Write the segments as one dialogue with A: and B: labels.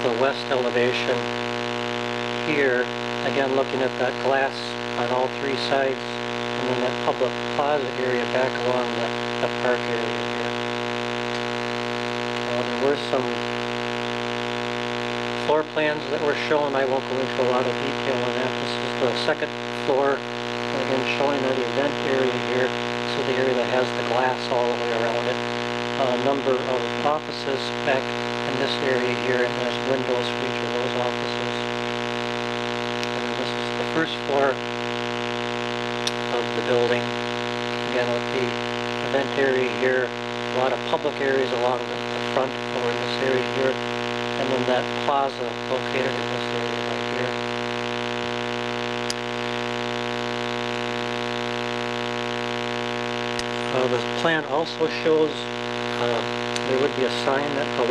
A: the west elevation here. Again, looking at that glass on all three sides, and then that public plaza area back along the park area here. There were some floor plans that were shown. I won't go into a lot of detail on that. This is the second floor, again showing the event area here. So the area that has the glass all the way around it. A number of offices back in this area here, and there's windows for each of those offices. This is the first floor of the building. Again, with the event area here, a lot of public areas along the front over in this area here, and then that plaza located in this area right here. The plan also shows there would be a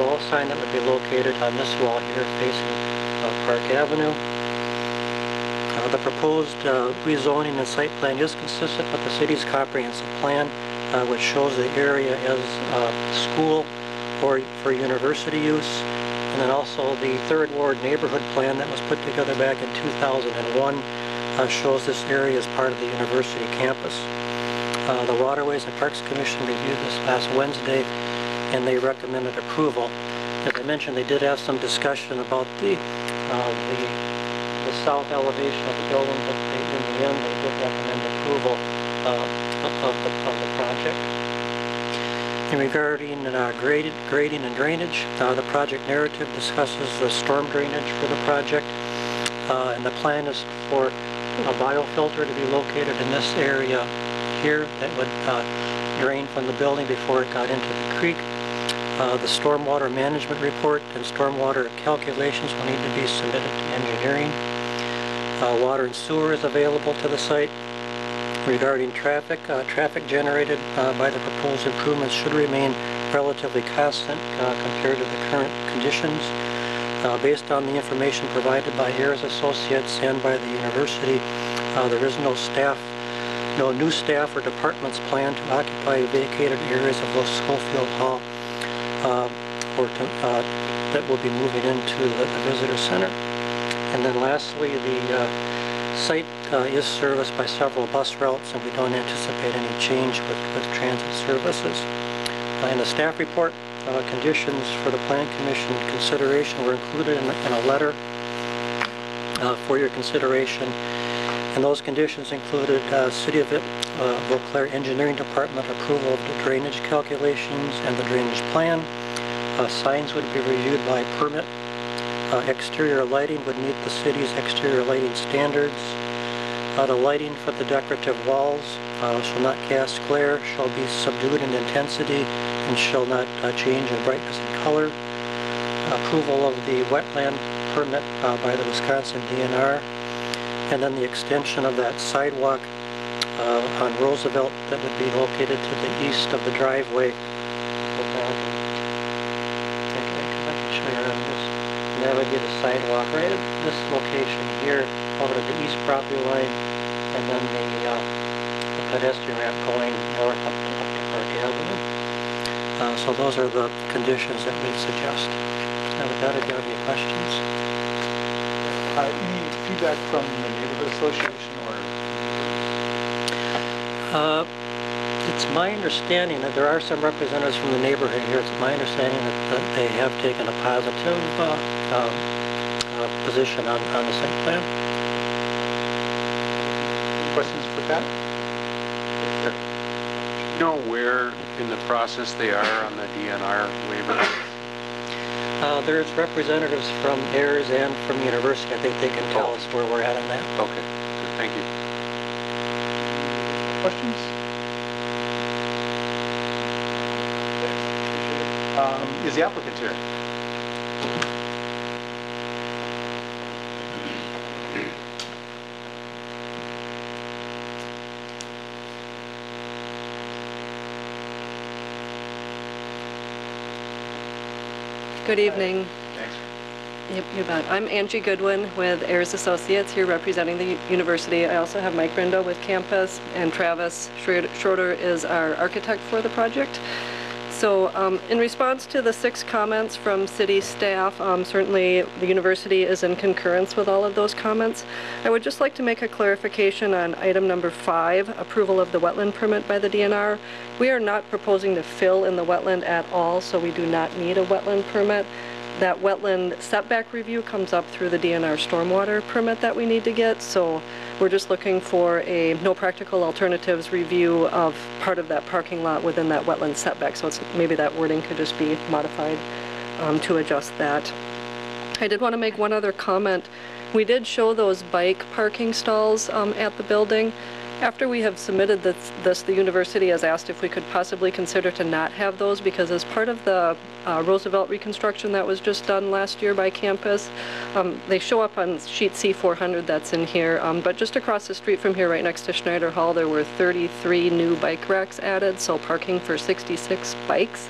A: wall sign that would be located on this wall here facing Park Avenue. The proposed rezoning and site plan is consistent with the city's comprehensive plan, which shows the area as school or for university use. And then also the Third Ward neighborhood plan that was put together back in 2001 shows this area as part of the university campus. The Waterways and Parks Commission reviewed this last Wednesday, and they recommended approval. As I mentioned, they did have some discussion about the south elevation of the building, but in the end they did recommend approval of the project. And regarding grading and drainage, the project narrative discusses the storm drainage for the project, and the plan is for a biofilter to be located in this area here that would drain from the building before it got into the creek. The stormwater management report and stormwater calculations will need to be submitted to engineering. Water and sewer is available to the site. Regarding traffic, traffic generated by the proposed improvements should remain relatively constant compared to the current conditions. Based on the information provided by Ayers Associates and by the university, there is no new staff or departments planned to occupy vacated areas of the Schofield Hall that will be moving into the visitor center. And then lastly, the site is serviced by several bus routes, and we don't anticipate any change with transit services. In the staff report, conditions for the Plan Commission consideration were included in a letter for your consideration. And those conditions included City of Eau Claire Engineering Department approval of the drainage calculations and the drainage plan. Signs would be reviewed by permit. Exterior lighting would meet the city's exterior lighting standards. The lighting for the decorative walls shall not cast glare, shall be subdued in intensity, and shall not change in brightness and color. Approval of the wetland permit by the Wisconsin DNR. And then the extension of that sidewalk on Roosevelt that would be located to the east of the driveway. I can show you around this. And that would be the sidewalk right at this location here over to the east property line, and then the pedestrian ramp going north up to Park Avenue. So those are the conditions that we suggest. Now with that, if you have any questions.
B: Any feedback from the neighborhood association or?
A: It's my understanding that there are some representatives from the neighborhood here. It's my understanding that they have taken a positive position on the site plan.
B: Questions for Pat?
C: Do you know where in the process they are on the DNR waiver?
A: There's representatives from Ayers and from the university. I think they can tell us where we're at on that.
C: Okay, good. Thank you.
B: Questions? Is the applicant here?
D: Good evening.
B: Thanks.
D: Yep, you bet. I'm Angie Goodwin with Ayers Associates here representing the university. I also have Mike Brindo with campus, and Travis Schroeder is our architect for the project. So in response to the 6 comments from city staff, certainly the university is in concurrence with all of those comments. I would just like to make a clarification on item number 5, approval of the wetland permit by the DNR. We are not proposing to fill in the wetland at all, so we do not need a wetland permit. That wetland setback review comes up through the DNR stormwater permit that we need to get, so we're just looking for a no practical alternatives review of part of that parking lot within that wetland setback, so maybe that wording could just be modified to adjust that. I did want to make one other comment. We did show those bike parking stalls at the building. After we have submitted this, the university has asked if we could possibly consider to not have those, because as part of the Roosevelt reconstruction that was just done last year by campus, they show up on sheet C400 that's in here, but just across the street from here, right next to Schneider Hall, there were 33 new bike racks added, so parking for 66 bikes.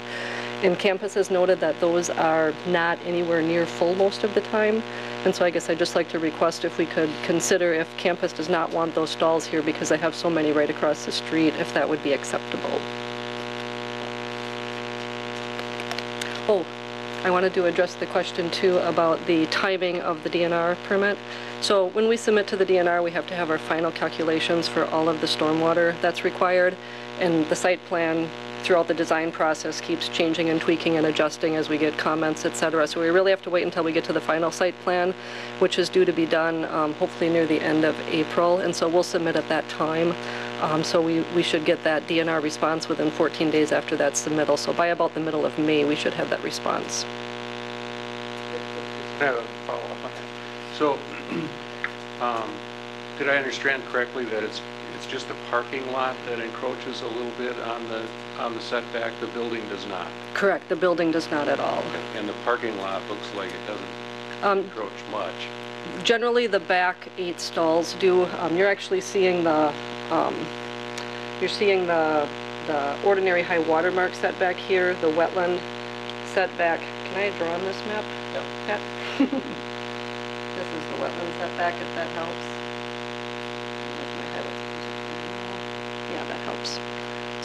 D: And campus has noted that those are not anywhere near full most of the time. And so I guess I'd just like to request if we could consider, if campus does not want those stalls here because they have so many right across the street, if that would be acceptable. Oh, I wanted to address the question too about the timing of the DNR permit. So when we submit to the DNR, we have to have our final calculations for all of the stormwater that's required, and the site plan throughout the design process keeps changing and tweaking and adjusting as we get comments, etc. So we really have to wait until we get to the final site plan, which is due to be done hopefully near the end of April, and so we'll submit at that time. So we should get that DNR response within 14 days after that submittal. So by about the middle of May, we should have that response.
C: I have a follow-up on that. So, did I understand correctly that it's just the parking lot that encroaches a little bit on the setback? The building does not?
D: Correct. The building does not at all.
C: Okay. And the parking lot looks like it doesn't encroach much.
D: Generally, the back 8 stalls do. You're actually seeing the ordinary high water mark setback here, the wetland setback. Can I draw on this map?
B: Yep.
D: Pat? This is the wetland setback, if that helps. Yeah, that helps.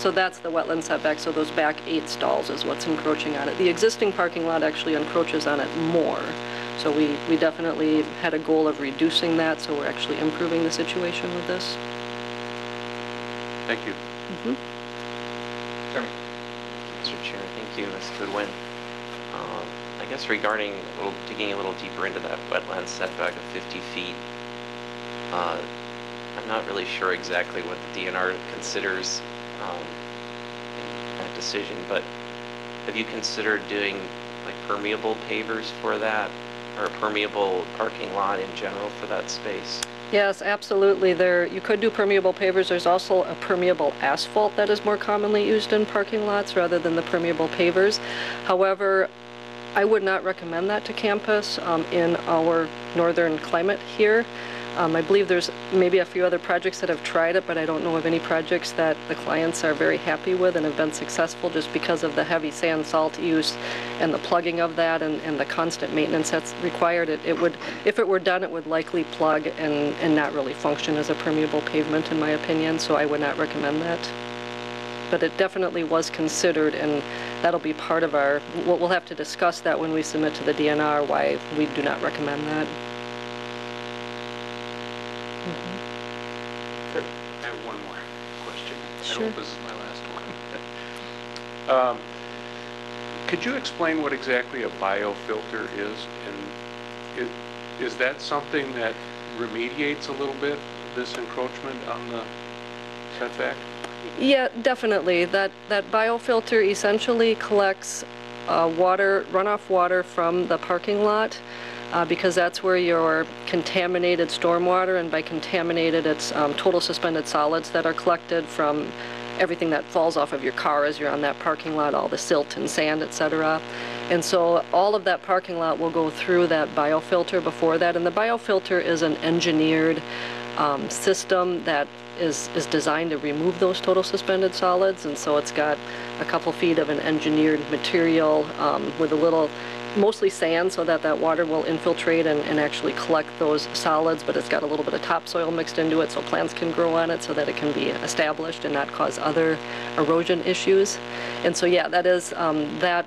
D: So that's the wetland setback, so those back 8 stalls is what's encroaching on it. The existing parking lot actually encroaches on it more. So we definitely had a goal of reducing that, so we're actually improving the situation with this.
C: Thank you.
D: Mm-hmm.
B: Jeremy.
E: Mr. Chair, thank you, Ms. Goodwin. I guess regarding digging a little deeper into that wetland setback of 50 feet, I'm not really sure exactly what the DNR considers in that decision, but have you considered doing like permeable pavers for that, or a permeable parking lot in general for that space?
D: Yes, absolutely. You could do permeable pavers. There's also a permeable asphalt that is more commonly used in parking lots rather than the permeable pavers. However, I would not recommend that to campus in our northern climate here. I believe there's maybe a few other projects that have tried it, but I don't know of any projects that the clients are very happy with and have been successful just because of the heavy sand salt use and the plugging of that and the constant maintenance that's required. It would, if it were done, it would likely plug and not really function as a permeable pavement in my opinion, so I would not recommend that. But it definitely was considered, and that'll be part of our, we'll have to discuss that when we submit to the DNR, why we do not recommend that.
C: I have one more question.
D: Sure.
C: I hope this is my last one. Could you explain what exactly a biofilter is? And is that something that remediates a little bit this encroachment on the setback?
D: Yeah, definitely. That biofilter essentially collects runoff water from the parking lot. Because that's where your contaminated stormwater, and by contaminated it's total suspended solids that are collected from everything that falls off of your car as you're on that parking lot, all the silt and sand, etc. And so all of that parking lot will go through that biofilter before that, and the biofilter is an engineered system that is designed to remove those total suspended solids, and so it's got a couple feet of an engineered material with a little, mostly sand, so that water will infiltrate and actually collect those solids, but it's got a little bit of topsoil mixed into it so plants can grow on it so that it can be established and not cause other erosion issues. And so yeah, that is that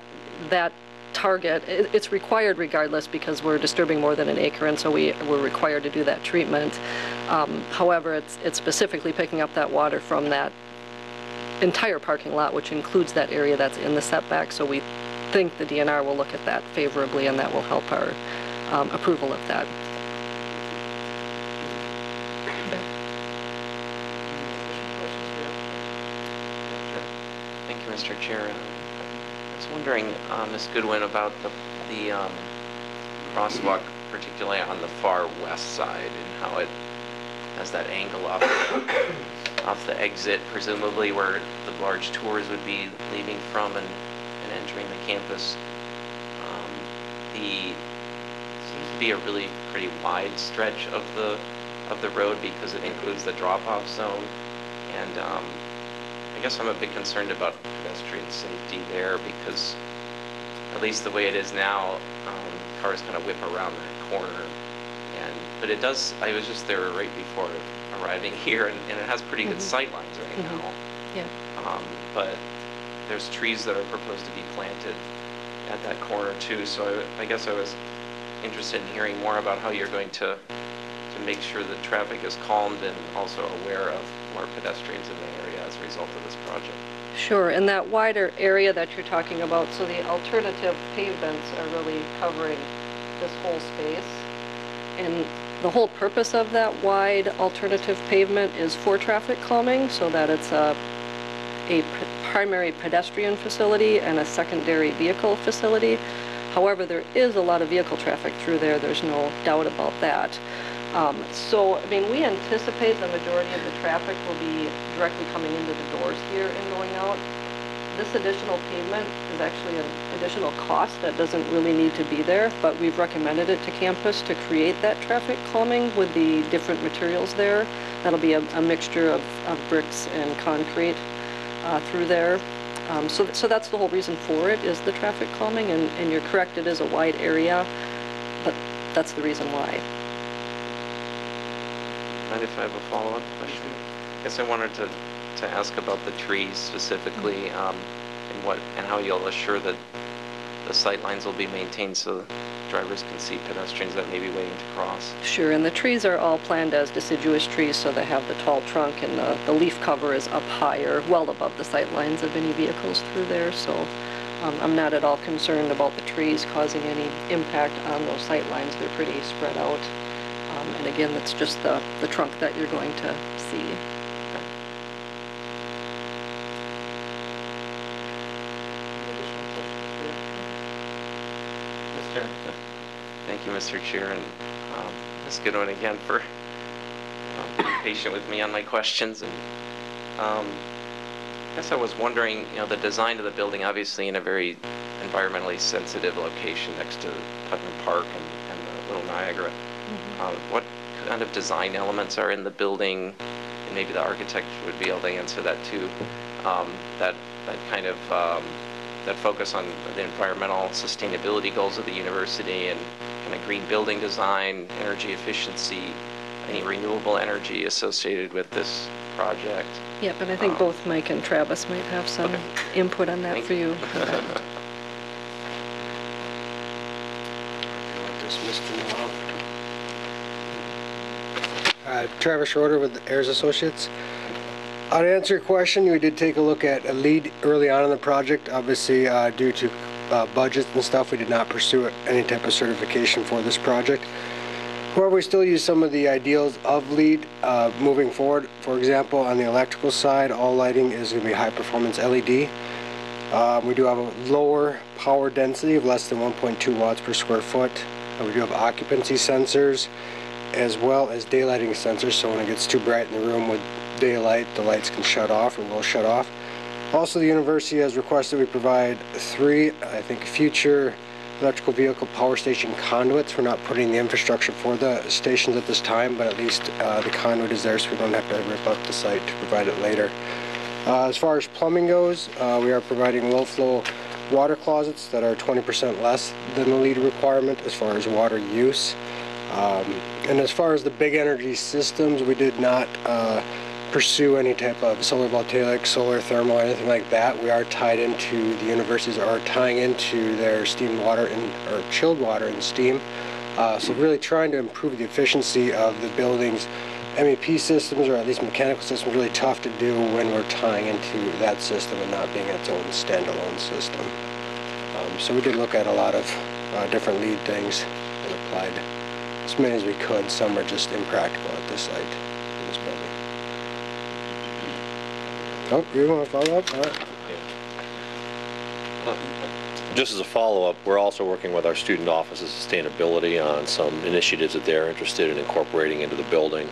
D: target, it's required regardless because we're disturbing more than an acre, and so we're required to do that treatment. However, it's specifically picking up that water from that entire parking lot, which includes that area that's in the setback, so we think the DNR will look at that favorably, and that will help our approval of that.
E: Thank you, Mr. Chair. I was wondering, Ms. Goodwin, about the crosswalk, particularly on the far west side, and how it has that angle off the exit, presumably where the large tours would be leaving from and entering the campus. Seems to be a really pretty wide stretch of the road because it includes the drop-off zone, and I guess I'm a bit concerned about pedestrian safety there because, at least the way it is now, cars kind of whip around that corner, but it does. I was just there right before arriving here, and it has pretty good sight lines right now.
D: Yeah.
E: But there's trees that are proposed to be planted at that corner too, so I guess I was interested in hearing more about how you're going to make sure that traffic is calmed and also aware of more pedestrians in the area as a result of this project.
D: Sure, and that wider area that you're talking about, so the alternative pavements are really covering this whole space, and the whole purpose of that wide alternative pavement is for traffic calming, so that it's a primary pedestrian facility and a secondary vehicle facility. However, there is a lot of vehicle traffic through there, there's no doubt about that. So, I mean, we anticipate the majority of the traffic will be directly coming into the doors here and going out. This additional pavement is actually an additional cost that doesn't really need to be there, but we've recommended it to campus to create that traffic calming with the different materials there. That'll be a mixture of bricks and concrete through there. So that's the whole reason for it, is the traffic calming, and you're correct, it is a wide area, but that's the reason why.
E: Mind if I have a follow-up question? I guess I wanted to ask about the trees specifically, and how you'll assure that the sight lines will be maintained so drivers can see pedestrians that may be waiting to cross.
D: Sure, and the trees are all planned as deciduous trees, so they have the tall trunk, and the leaf cover is up higher, well above the sight lines of any vehicles through there, so I'm not at all concerned about the trees causing any impact on those sight lines. They're pretty spread out. And again, that's just the trunk that you're going to see.
E: Thank you, Mr. Chair, and Ms. Goodwin again for being patient with me on my questions. And I guess I was wondering, the design of the building, obviously in a very environmentally sensitive location next to Putnam Park and the Little Niagara. What kind of design elements are in the building? And maybe the architect would be able to answer that too. That kind of that focus on the environmental sustainability goals of the university and kind of green building design, energy efficiency, any renewable energy associated with this project.
D: Yep, and I think both Mike and Travis might have some input on that for you.
F: Travis Schroeder with Ayers Associates. To answer your question, we did take a look at a lead early on in the project. Obviously, due to budgets and stuff, we did not pursue any type of certification for this project. However, we still use some of the ideals of LEED moving forward. For example, on the electrical side, all lighting is going to be high-performance LED. We do have a lower power density of less than 1.2 watts per square foot. We do have occupancy sensors as well as daylighting sensors, so when it gets too bright in the room with daylight, the lights can shut off or will shut off. Also, the university has requested we provide 3, I think, future electrical vehicle power station conduits. We're not putting the infrastructure for the stations at this time, but at least the conduit is there so we don't have to rip up the site to provide it later. As far as plumbing goes, we are providing low-flow water closets that are 20% less than the LEED requirement as far as water use. And as far as the big energy systems, we did not pursue any type of solar voltaic, solar thermal, anything like that. We are tied into, the universities are tying into their steam water or chilled water and steam. So really trying to improve the efficiency of the building's MEP systems, or at least mechanical systems, really tough to do when we're tying into that system and not being its own standalone system. So we did look at a lot of different LEED things and applied as many as we could. Some are just impractical at this site, in this building. Oh, you want to follow up? All right.
G: Just as a follow-up, we're also working with our student office of sustainability on some initiatives that they're interested in incorporating into the building.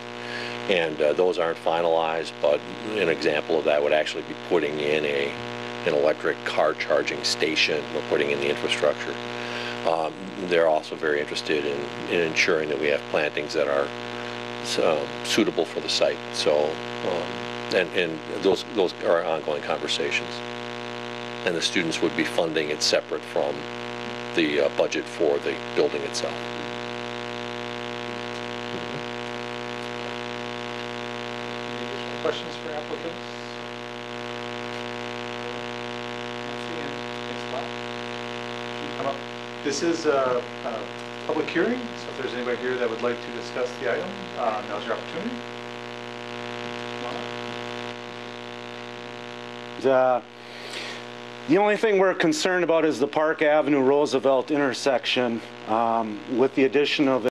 G: And those aren't finalized, but an example of that would actually be putting in an electric car charging station or putting in the infrastructure. They're also very interested in ensuring that we have plantings that are suitable for the site. So, and those are ongoing conversations. And the students would be funding it separate from the budget for the building itself.
B: Questions for applicants? Come up. This is a public hearing, so if there's anybody here that would like to discuss the item, now's your opportunity.
H: The only thing we're concerned about is the Park Avenue Roosevelt intersection. With the addition of